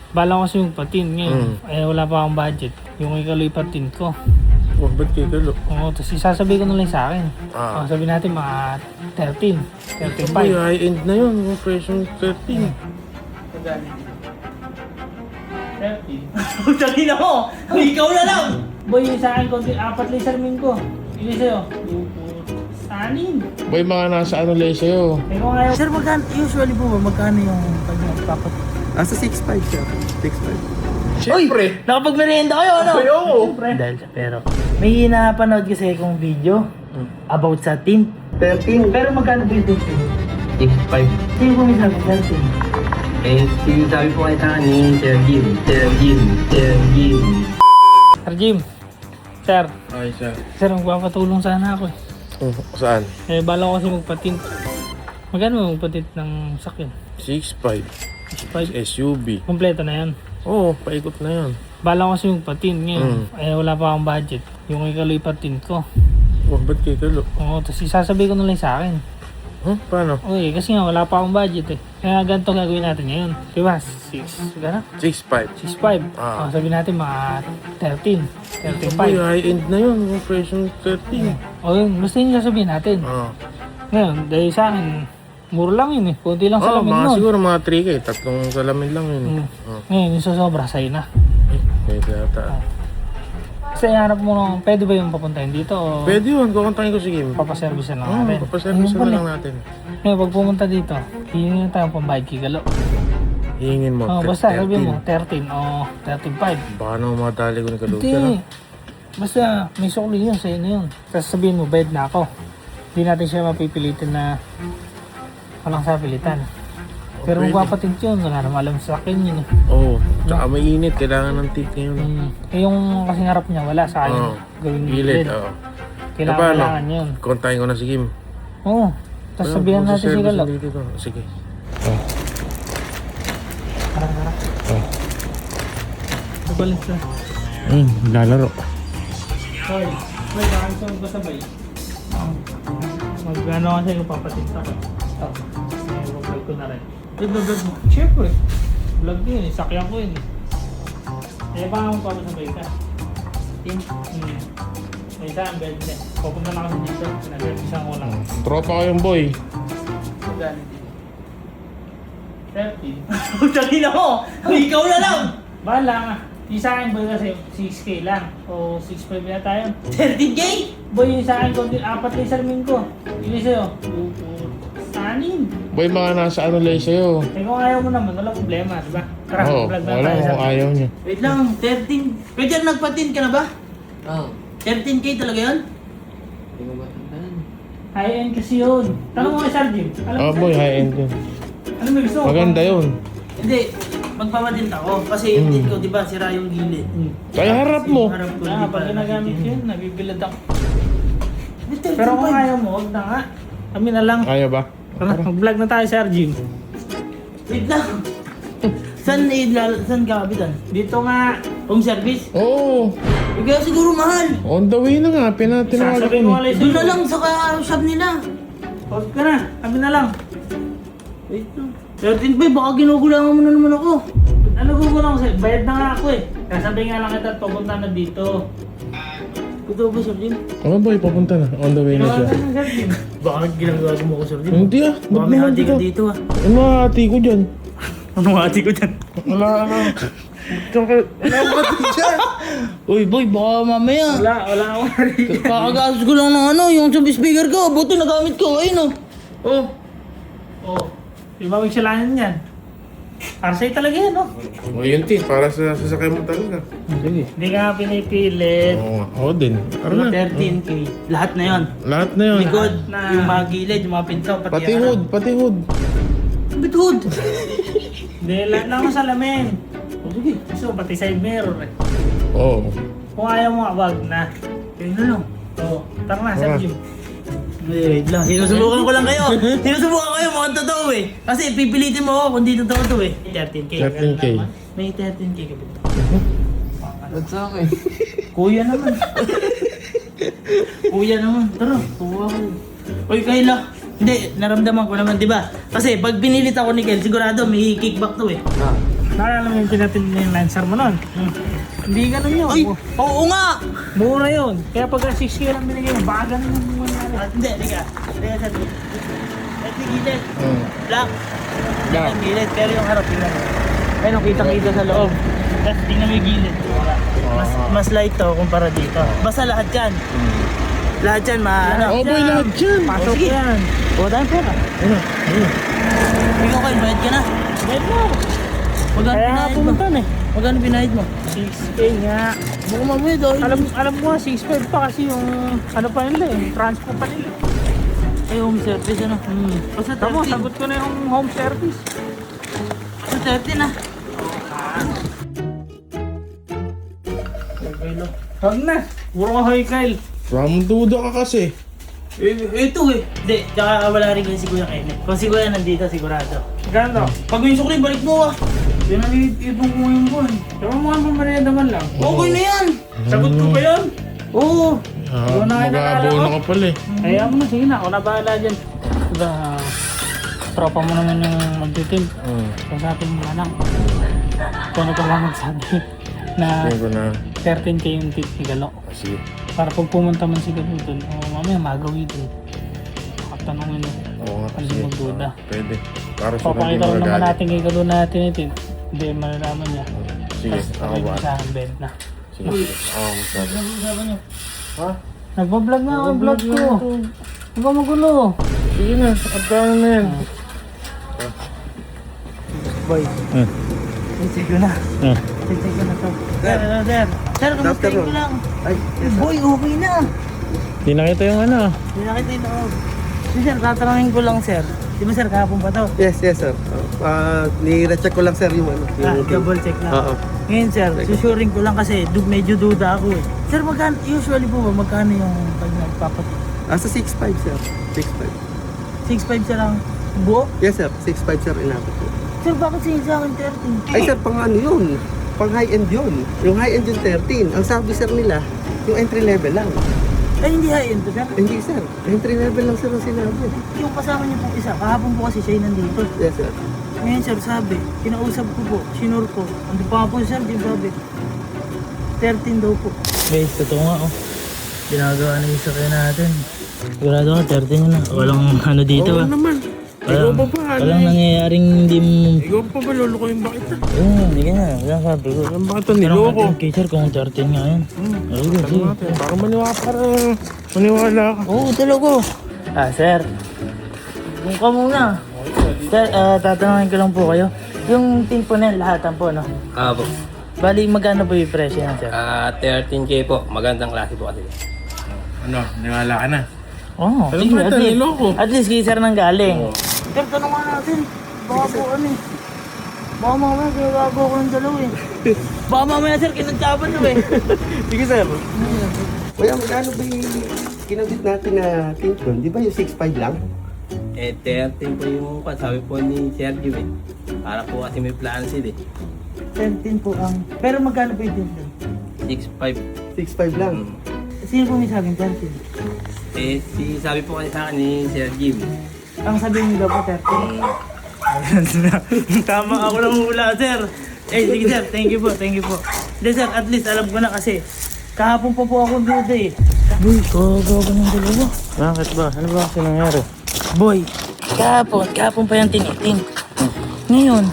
Bala ko kasi yung patin ngayon. Eh wala pa akong budget. Yung ikaloy patin ko. Oh, ba't kayo kalo? Oo, tapos isasabi ko na lang sa akin. Ah. Sabi natin mga 13, Uy, 35. high-end na yun. Yung presyo ng 13. Kagalit. 13. Dali na mo! Ikaw na lang! Boy, yung sa akin, konti, 4 laser min ko. Ili sa'yo. 6. Boy, mga nasa ano lang sa'yo. Eh kung ayaw. Sir, usually po ba, magkano yung papat? Nasa 6'5 siya. 6'5. Siyempre. Nakapag-merienda kayo, ano? Ayoko. Dahil sa pero. May napanood kasi akong video about sa team. 13. Pero magkano ba yung team? 6'5. Sino po may sabi sa team? Eh, sinasabi po kayo sa akin ni Sir Jim. Sir Jim. Sir Jim. Sir Jim. Sir. Ay, sir. Sir, magpapatulong sana ako eh. Saan? Eh, bala ko kasi magpatin. Magkano magpatin ng sakyan? 6'5. 5. SUV. Kompleto na yan. Oo, paikot na yan. Bala ko kasi magpatin ngayon. Eh, wala pa akong budget. Yung ikaloy patin ko. Oh, ba't kayo kalo? Oo, tapos isasabi ko na lang sa akin. Huh? Paano? Okay, kasi nga wala pa akong budget eh. Kaya ganito gagawin natin ngayon. Diba? 6, gano'n? 6'5. 6.5. Ah. Sabi natin mga 13, Uy, 35. high-end na yun. Yung presyo ng 13. O yun, gusto yun sasabihin natin. Ah. Ngayon, dahil sa akin, mura lang yun eh. Kunti lang sa Oh, lamin mga nun. siguro mga 3K. Tatlong salamin lang yun. Ngayon, yung sasobra sa'yo na. Eh, pwede ata. Kasi hanap mo nung, pwede ba yung papuntahin dito o Pwede yun. Kukontakin ko si Kim. papaservice na Oo, natin? papaservice Ayun na pala lang eh. natin. Ngayon, pag pumunta dito, hihingin tayo pambayad kigalo. Hihingin mo. Oh, basta 13. sabi mo, 13 o 13.5. Baka naman madali ko ni Kalugta. Hindi. Basta may sukli yun, sa'yo na yun. Tapos sabihin mo, bayad na ako. Hindi natin siya mapipilitin na walang sapilitan. Pero kung Pwede. papatent yun, wala naman alam sa akin yun eh. Oo. Tsaka may init. Kailangan ng tip ngayon. Eh yung kasing harap niya, wala sa akin. Oo. Gawin Gilid. Oo. Kailangan yun. Kontakin ko na si Kim. Oo. Tapos sabihan natin si Galo. Sige. Harap. Nabalik na. Lalaro. Hoy, bakit gusto magbasabay? Mag-ano kasi kung papatent ako. Stop. Vlog ko na rin. Vlog mo? Siyempre. Vlog din eh. Sakyan ko yun eh. Eh baka kung papasabay ka. May isa ang bed eh. Pupunta na kasi dito. Pinag-revisan ko lang. Tropa ko yung boy. Magkano dito? 13. Dali na mo! Ikaw na lang! Bahala nga. Yung sa akin boy kasi 6K lang. O 6.5 na tayo. 13K? Boy yung sa akin konti 4 laser min ko. Ili sa'yo. 6. Boy, mga nasa ano lang sa'yo. Eh kung ayaw mo naman, wala problema, di ba? Tara, Oo, vlog na wala tayo sa kung ayaw niya. Wait lang, 13. Pwede na nagpatin ka na ba? Oo. 13K talaga yun? Hindi ko matandaan. high-end kasi yun. Tanong mo kay Sir Jim. Alam Oh mo, boy, Sir Jim? high-end yun. Ano mo gusto? Maganda yun. Hindi, magpapadint ako. Kasi yung din ko, di ba, sira yung gilid. Kaya harap mo. Harap ko, Ah, di pag pa ginagamit nakikita. yun, nabibilad ako. Hindi, Pero kung 13.5. ayaw mo, huwag na nga. Kami na lang. Kaya ba? Tara, mag-vlog na tayo, Sir Jim. Wait lang. Saan kabitan? Dito nga. Home service? Oo. Eh, kaya siguro mahal. On the way na nga. Tinawagan Sasabihin ko mo ni. ulit Doon na lang sa shop nila. Huwag ka na. Kami na lang. Wait lang. 13.5, baka ginugulangan mo na naman ako. Ano gugulang ko sa'yo? Bayad na nga ako eh. Kasabi nga lang kita at papunta na dito. Totoo ba, Sir Jim? Oo boy, papunta na. On the way na siya. Tinawagan ng Sir Jim. Baka ginagawa mo ako, Sir Jim. Hindi ah. Baka may naman hati ka kita? dito ah. Ano mga hati ko dyan? Anong hati ko dyan? Wala Tsaka, wala ba dyan? Uy, boy, baka mamaya. Wala akong narinig. Kakagastos ko lang ng ano, yung sa speaker ko. Buti nagamit ko, ayun oh. Oh. Oo. Di ba magsalanan yan? Para sa'yo talaga yan, no? O yun tin, para sa sasakay mo talaga. Sige. Hindi ka nga pinipilit. Oo nga. Oo din. Tara na. 13K. Lahat na yon. Lahat na yun. Likod, na. yung mga gilid, yung mga pinto, Pati hood, pati hood. Bit hood. Hindi, lahat lang ang salamin. Oh, sige. Gusto, pati side mirror eh. Oo. Kung ayaw mo, wag na. Yun na lang. Oo. Tara na, Sir Tara. Jim. Wait lang. Sinusubukan ko lang kayo. Sinusubukan kayo, mukhang totoo eh. Kasi pipilitin mo ako kung di totoo to eh. 13K. 13K. May 13K ka ba? That's okay. Kuya naman. Kuya naman. Tara, kuha ko. Uy, Kayla. Hindi, naramdaman ko naman, di ba? Kasi pag pinilit ako ni Kel, sigurado may kickback to eh. Ah. Naalala mo yung tinatin na yung Lancer mo nun? Hindi ganun yun. Ay! Oo nga! Mura yun. Kaya pag 6K lang binigay mo, baka ganun yung mangyari. Hindi, liga. Liga sir. Ito yung gilid. Black. Ito yung gilid, pero yung harap tingnan mo. Ayun, kitang-kita sa loob. Tapos tingnan mo yung gilid. Mas light to kumpara dito. Basta lahat yan. Lahat yan, ano? Oh boy, lahat dyan. Pasok sige. yan. O, dahil pera. Ikaw kayo, bayad ka na. Bayad mo. Magkano Kaya nga binayad mo? pumunta na eh. Magkano binayad mo? 6K nga. Baka mamaya dahil. Alam mo nga, 6.5 pa kasi yung ano pa nila eh. Transport pa nila. Ay, home service ano? Basta Tamo, 13. sagot ko na yung home service. Basta 13 ah. Huwag na. Puro ka hoy, Kyle. Ramon duda ka kasi. Ito eh. Hindi, tsaka wala rin kasi si Kuya Kenneth. Kung si Kuya nandito, sigurado. Ganda. Pag yung sukli, balik mo ah. Yan ang ibang ko ngayon buwan. Diba mo nga merienda man lang? Okay na yan. Sagot ko ba yun? Oo. Ikaw na kayo Mag-aabaw na ka pala eh. Kaya mo na, sige na. Ako na bahala dyan. Diba, tropa mo naman yung magtitim. Kasapin mo na lang. Kung ka lang magsabi na Tingin ko na. 13K yung tip ni Galo. Kasi. Para pag pumunta man si Galo doon, mamaya magawi doon. Tanungin mo. Oo nga Ano kasi. yung magduda? Pwede. Para sa Papakita hindi ko naman magagalit. natin kay Galo natin ito. Hindi malalaman niya. Sige, Tapos ako sabihin ba? mo sa akin, bed na. Sige, ako magsabi. Ha? Nagbablog na ako yung vlog ko. Huwag ka magulo. Sige na, abdaan na yan. Boy. Check ko na. Check ko na to. Sir, sir. Sir, kamustahin ko lang. Ay, Boy, okay na. Hindi nakita yung ano. Hindi nakita yung loob. Sir, tatanungin ko lang sir. Di ba sir, kahapon pa to? Yes, sir. Ni-recheck ko lang sir yung ano. Double check na. Oo. Ngayon sir, susuring ko lang kasi medyo duda ako eh. Sir, magkano, usually po ba, magkano yung pag nagpapat? Sa 6.5 sir. 6.5. 6.5 sir lang buo? Yes sir, 6.5 sir inabot ko. Sir, bakit sa akin 13? Ay sir, pang ano yun? Pang high-end yun. Yung high-end yung 13. Ang sabi sir nila, yung entry level lang. Ay, hindi high-end to sir. Hindi sir, entry level lang sir ang sinabi. Yung kasama niyo pong isa, kahapon po kasi siya yung nandito. Yes sir. Ngayon sir, sabi, kinausap ko po, sinur ko. Ando pa nga po sir, di sabi. 13 daw po. Guys, totoo nga oh. Ginagawa na yung sakay natin. Sigurado ka, 13 yun na. Walang ano dito Oo ah. naman. Ikaw pa ba? Ano Walang eh? nangyayaring hindi mo... Ikaw pa ba lulukoyin ba kita? Hindi ka na. Walang sabi ko. Ang bakit ito niloko? Kay sir, kung 13 nga yun. Ay, Ano natin? Baka maniwala ka. Oo, talaga. Sir. Kung ka muna. Sir, tatanungin ko lang po kayo. Yung team po na yan, lahatan po, no? Po. Bali, magkano po yung presyo yan, sir? 13K po. Magandang klase po kasi. Ano? Niwala ka na? Oo, Alam mo ito, niloko. At least kay sir nang galing. Sir, tanong nga natin. Baka po ano eh. Baka mamaya kinagago ko ng dalaw eh. Baka mamaya sir, kinagtaban na eh. Sige sir. Kuya, magkano ba yung kinabit natin na tint doon? Di ba yung 6.5 lang? 13 po yung sabi po ni Sergio eh. Para po kasi may plan sila eh. 13 po ang... Pero magkano po yung din? 6'5". 6.5 lang. Sino po may sabing 13? Sabi po kasi sa akin ni Sergio. Ang sabihin niyo daw po 13. Tama ako lang mula, sir. Sige sir, thank you po. Hindi sir, at least alam ko na kasi kahapon pa po ako duda eh. Boy, kagawa ng dalawa. Bakit ba? Ano ba kasi nangyari? Boy, kahapon pa yung tinitin. Ngayon,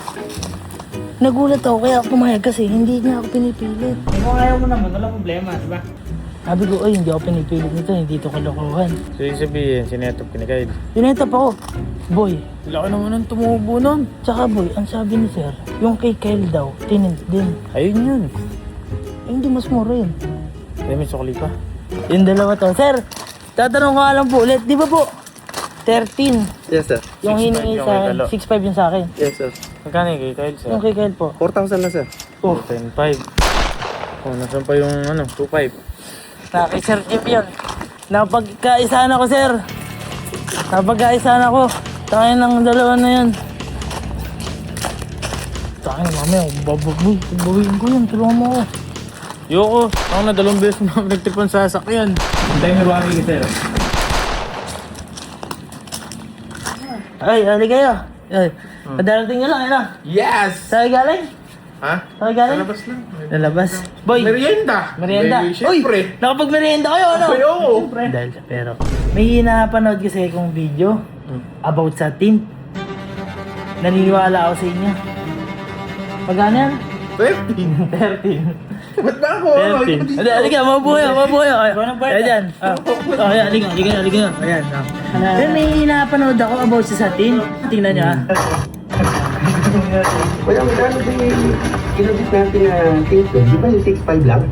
nagulat ako kaya ako pumayag kasi hindi niya ako pinipilit. Kung ayaw mo naman, wala problema, di ba? Sabi ko, ay hindi ako pinipilit nito, hindi ito kalokohan. So, yung sabihin, sinetop ka ni Kyle. Pinetap ako, boy. Laki naman ang tumubo nun. Tsaka boy, ang sabi ni sir, yung kay Kyle daw, tinint din. Ayun yun. Eh, hindi mas mura yun. Ay, may sukli pa. Yung dalawa to. Sir, tatanong ko nga lang po ulit, di ba po? 13. Yes sir. Yung 6'5" hiningi yung sa kay akin, Galo. 6'5 yung sa akin. Yes sir. Magkano yung kay Kyle, sir? Yung kay Kyle po. 4,000 na sir. Oh, 10.5. Oh, nasan pa yung 2.5? na kay Sir Jim yun. Napagkaisaan ako, sir. Napagkaisaan ako. Tayo ng dalawa na yan. Tayo, mamaya, babawiin ko yun. Tulungan mo ako. Yoko, ako na 2 beses na nagtipan sa sasakyan. Hintayin mo ba kami, sir? Ay, ali kayo. Ay, padarating nyo lang, ano? Yes! Saan galing? Ha? Saan galing? Lalabas lang. Lalabas. Boy! Merienda. Merienda. Eh, Siyempre. Uy! Nakapag-merienda kayo, ano? Ay, oo. Dahil sa pero. May napanood kasi akong video about sa tint. Naniniwala ako sa inyo. Magkano yan? 13. 13. Ba't ba ako? 13. Halika, mabuhay ako. Ayan dyan. Ayan, halika. Ayan. Then may napanood ako about sa tint. Tingnan nyo ah. Wala, magkano ba yung kinabit natin na tint doon? Di ba yung 6.5 lang?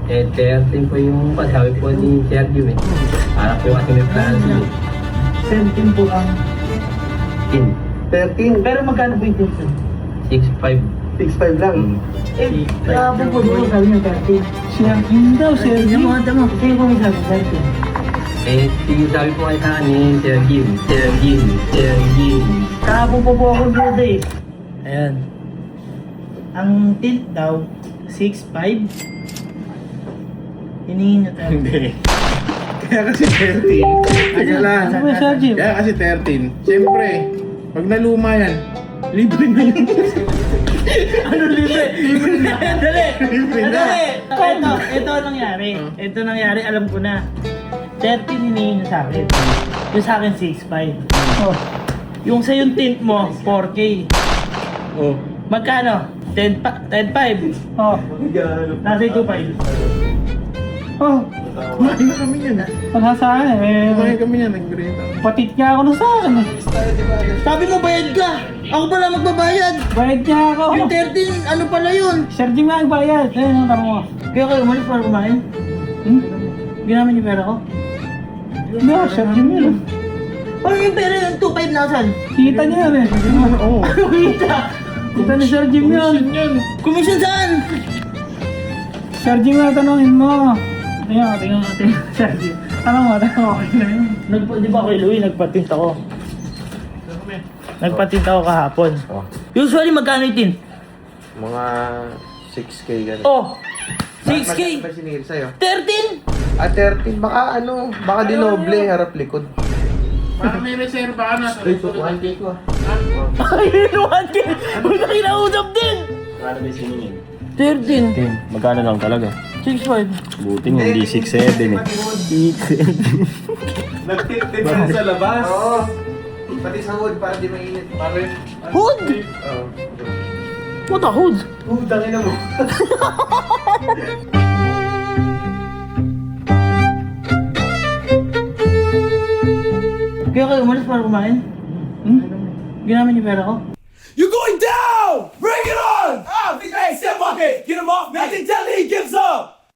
Eh, 13 po yung sabi po ni Sergio eh. Para po kasi may plans eh. 17 po ang Tint. 13. pero magkano po yung tint? 6.5. 6.5 lang. Eh, grabe po doon sabi niyo 13. Siya, yun daw, siya. Tingnan mo, tingnan mo. Tingnan mo yung sabi, 13. Eh, sabi po kay sa akin ni Sergio. Kahapon po ako dito eh. Ayan. Ang tint daw, 6.5. Hiningin nyo tayo. Hindi. Kaya kasi 13. Teka lang. Ano ba, Sergio? Kaya kasi 13. Siyempre, pag naluma yan, libre na yun. Ano libre? Libre na. Dali. Libre na. Dali. Ito ang nangyari. Ito nangyari, alam ko na. 13 hiningin nyo sa akin. Yung sa akin 6.5. Oh. Yung sa yung tint mo, 4K. Oh. Magkano? 10.5. Oh. Nasa 2.5. Oh. Kumain na kami yan. Pagka sa akin eh, Kumain kami yan, nag-merienda. patit niya ako na sa akin eh. Sabi mo bayad ka. Ako pala magbabayad. Bayad niya ako. Yung 13, ano pala yun? Sergio nga ang bayad. Ayun ang tama mo. Kaya kayo umalis para kumain? Hmm? Ginamit yung pera ko? Hindi ako, Sergio yun. Ano yung pera yung 2.5,000? Kita niya yan eh. Oo. Ano kita? Kita ni Sergio yun. Commission yan. Commission saan? Sergio nga tanongin mo. Tingnan mo. Sergio. Tanong mo, okay na yun. Di ba kay Louie, nagpatint ako? Nagpatint ako kahapon. Oh. Usually, magkano yung tint? Mga 6K ganun. Oh! 6K! Ba sinigil sa'yo? 13! Ah, 13. Baka ano, baka dinoble, harap likod. Baka may reserva ka na. Ay, so 1K ko ah. Ay, 1K! Huwag na kinausap din! Magkano ba yung siningin? 13. Magkano lang talaga? 6.5. Buti nga, hindi 6'7" eh. Nagtitip ka sa labas. Oo. Pati sa hood, para di mainit. Pare. Hood! Oo. What a hood? Hood, tangin na mo. Kaya kayo umalis para kumain? Hmm? Ginamit yung pera ko? You're going down! Bring it on! Ah, big hey, step up it! Get him off